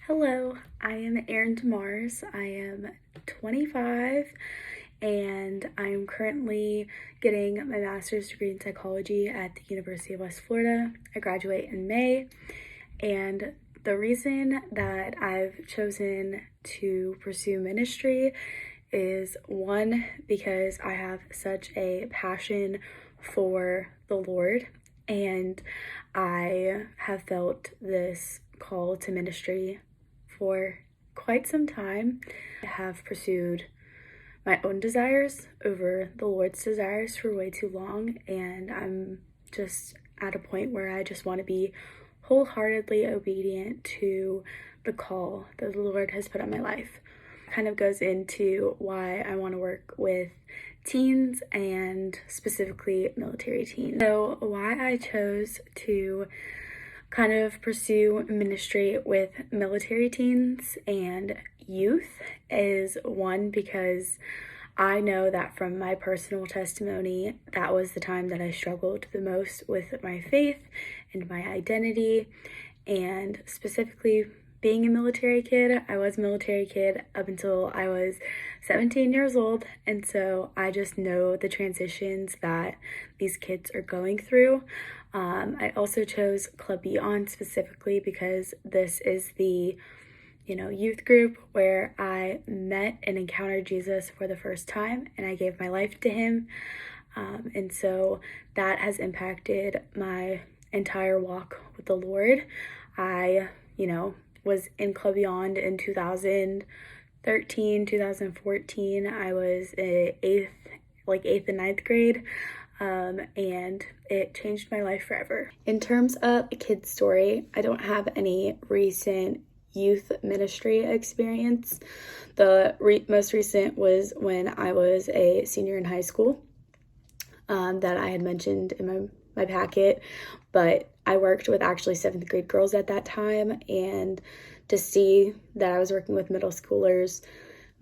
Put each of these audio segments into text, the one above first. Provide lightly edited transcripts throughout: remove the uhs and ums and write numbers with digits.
Hello, I am Erin Demars. I am 25 and I'm currently getting my master's degree in psychology at the University of West Florida. I graduate in May, and the reason that I've chosen to pursue ministry is one, because I have such a passion for the Lord, and I have felt this call to ministry for quite some time. I have pursued my own desires over the Lord's desires for way too long, and I'm just at a point where I just want to be wholeheartedly obedient to the call that the Lord has put on my life. It kind of goes into why I want to work with teens and specifically military teens. So why I chose to kind of pursue ministry with military teens and youth is one, because I know that from my personal testimony, that was the time that I struggled the most with my faith and my identity, and specifically being a military kid. I was a military kid up until I was 17 years old, and so I just know the transitions that these kids are going through. I also chose Club Beyond specifically because this is the youth group where I met and encountered Jesus for the first time, and I gave my life to him. And so that has impacted my entire walk with the Lord. I, was in Club Beyond in 2013, 2014. I was eighth and ninth grade. And it changed my life forever. In terms of a kid's story, I don't have any recent youth ministry experience. The most recent was when I was a senior in high school, that I had mentioned in my packet, but I worked with actually 7th grade girls at that time, and to see that I was working with middle schoolers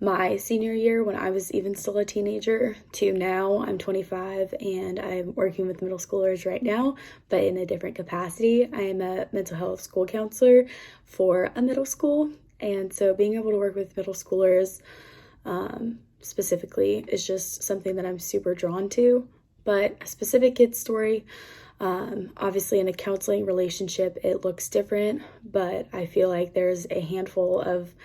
my senior year when I was even still a teenager to now I'm 25 and I'm working with middle schoolers right now, but in a different capacity. I am a mental health school counselor for a middle school, and so being able to work with middle schoolers specifically is just something that I'm super drawn to. But a specific kid story, obviously in a counseling relationship it looks different, but I feel like there's a handful of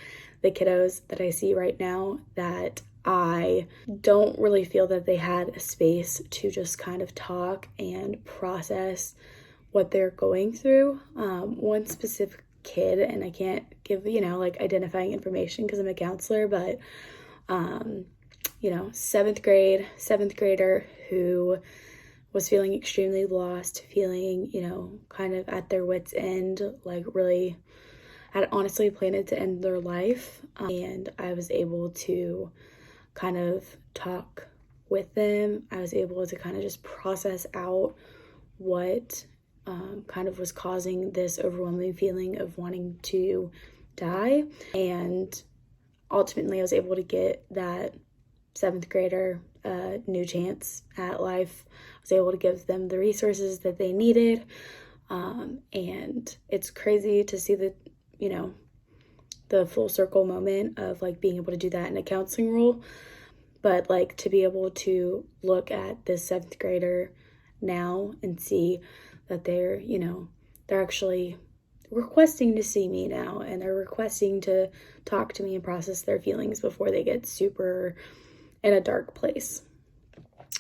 the kiddos that I see right now that I don't really feel that they had a space to just kind of talk and process what they're going through. One specific kid, and I can't give, identifying information because I'm a counselor, but, 7th grader who was feeling extremely lost, feeling, kind of at their wits' end, like really had honestly planned to end their life, and I was able to kind of talk with them. I was able to kind of just process out what kind of was causing this overwhelming feeling of wanting to die, and ultimately I was able to get that 7th grader a new chance at life. I was able to give them the resources that they needed, and it's crazy to see the full circle moment of being able to do that in a counseling role, but to be able to look at this 7th grader now and see that they're actually requesting to see me now, and they're requesting to talk to me and process their feelings before they get super in a dark place.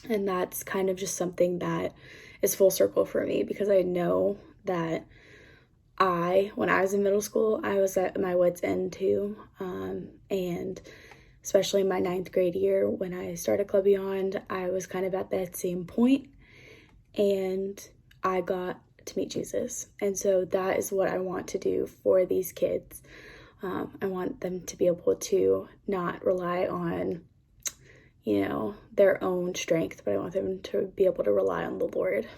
And that's kind of just something that is full circle for me, because I know that when I was in middle school, I was at my wit's end too, and especially my 9th grade year when I started Club Beyond, I was kind of at that same point, and I got to meet Jesus. And so that is what I want to do for these kids. I want them to be able to not rely on, their own strength, but I want them to be able to rely on the Lord.